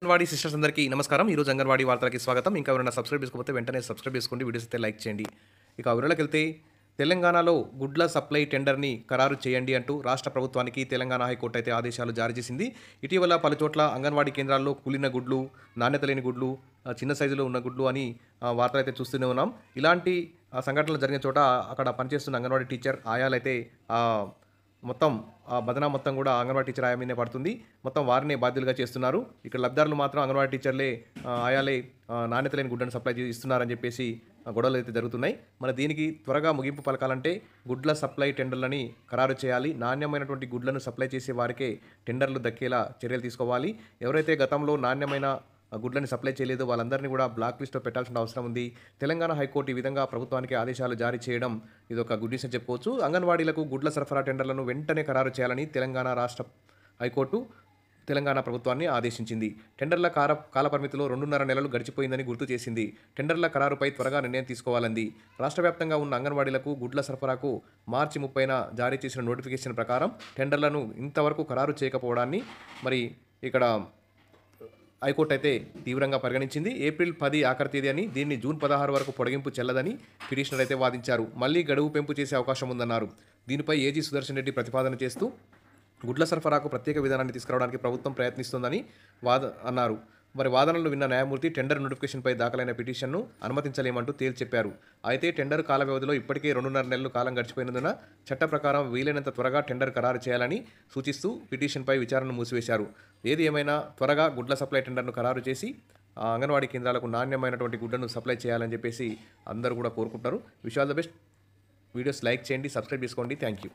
Anganwadi sisters అందరికీ నమస్కారం. ఈరోజు అంగన్వాడీ వార్తలకి స్వాగతం. ఇంకా ఎవరైనా సబ్స్క్రైబ్ చేసుకోకపోతే వెంటనే సబ్స్క్రైబ్ చేసుకోండి. వీడియోస్ అయితే లైక్ చేయండి. ఇక వివరాలకెళ్తే తెలంగాణలో గుడ్ల సప్లై టెండర్‌ని ఖరారు చేయండి అంటూ రాష్ట్ర ప్రభుత్వానికి తెలంగాణ హైకోర్టు అయితే ఆదేశాలు జారీ చేసింది. ఇటీవల పలుచోట్ల అంగన్వాడీ కేంద్రాల్లో కూలిన గుడ్లు, నాణ్యత లేని గుడ్లు, చిన్న సైజులో ఉన్న గుడ్లు అని వార్తలైతే చూస్తూనే ఉన్నాం. ఇలాంటి సంఘటనలు జరిగిన చోట అక్కడ పనిచేస్తున్న అంగన్వాడీ టీచర్ ఆయాలైతే మొత్తం బదనా మొత్తం కూడా అంగన్వాడీ టీచర్ ఆయా మీదనే పడుతుంది. మొత్తం వారినే బాధ్యులుగా చేస్తున్నారు. ఇక్కడ లబ్ధిదారులు మాత్రం అంగన్వాడీ టీచర్లే ఆయాలే నాణ్యత లేని గుడ్లను సప్లై ఇస్తున్నారని చెప్పేసి గొడవలు అయితే జరుగుతున్నాయి. మరి దీనికి త్వరగా ముగింపు పలకాలంటే గుడ్ల సప్లై టెండర్లని ఖరారు చేయాలి. నాణ్యమైనటువంటి గుడ్లను సప్లై చేసే వారికే టెండర్లు దక్కేలా చర్యలు తీసుకోవాలి. ఎవరైతే గతంలో నాణ్యమైన గుడ్లని సప్లై చేయలేదో వాళ్ళందరినీ కూడా బ్లాక్ లిస్ట్లో పెట్టాల్సిన అవసరం ఉంది. తెలంగాణ హైకోర్టు ఈ విధంగా ప్రభుత్వానికి ఆదేశాలు జారీ చేయడం ఇదొక గుడ్ న్యూస్ అని చెప్పుకోవచ్చు. అంగన్వాడీలకు గుడ్ల సరఫరా టెండర్లను వెంటనే ఖరారు చేయాలని తెలంగాణ రాష్ట్ర హైకోర్టు తెలంగాణ ప్రభుత్వాన్ని ఆదేశించింది. టెండర్ల కాలపరిమితిలో 2.5 నెలలు గడిచిపోయిందని గుర్తు చేసింది. టెండర్ల ఖరారుపై త్వరగా నిర్ణయం తీసుకోవాలంది. రాష్ట్ర వ్యాప్తంగా ఉన్న అంగన్వాడీలకు గుడ్ల సరఫరాకు మార్చి 30న జారీ చేసిన నోటిఫికేషన్ ప్రకారం టెండర్లను ఇంతవరకు ఖరారు చేయకపోవడాన్ని మరి ఇక్కడ హైకోర్టు అయితే తీవ్రంగా పరిగణించింది. ఏప్రిల్ 10 ఆఖరి తేదీ అని, దీన్ని జూన్ 16 వరకు పొడిగింపు చెల్లదని పిటిషనర్ అయితే వాదించారు. మళ్లీ గడువు పెంపు చేసే అవకాశం ఉందన్నారు. దీనిపై ఏజీ సుదర్శన్ రెడ్డి ప్రతిపాదన చేస్తూ గుడ్ల సరఫరాకు ప్రత్యేక విధానాన్ని తీసుకురావడానికి ప్రభుత్వం ప్రయత్నిస్తోందని అన్నారు. మరి వాదనలు విన్న న్యాయమూర్తి టెండర్ నోటిఫికేషన్పై దాఖలైన పిటిషన్ను అనుమతించలేమంటూ తేల్చి చెప్పారు. అయితే టెండర్ కాల వ్యవధిలో ఇప్పటికే 2.5 నెలలు కాలం గడిచిపోయినందున చట్ట ప్రకారం వీలైనంత త్వరగా టెండర్ ఖరారు చేయాలని సూచిస్తూ పిటిషన్పై విచారణను మూసివేశారు. ఏది ఏమైనా త్వరగా గుడ్ల సప్లై టెండర్ను ఖరారు చేసి అంగన్వాడీ కేంద్రాలకు నాణ్యమైనటువంటి గుడ్లను సప్లై చేయాలని చెప్పేసి అందరూ కూడా కోరుకుంటారు. Wish all the best. Videos like చేయండి, సబ్స్క్రైబ్ చేసుకోండి. Thank you.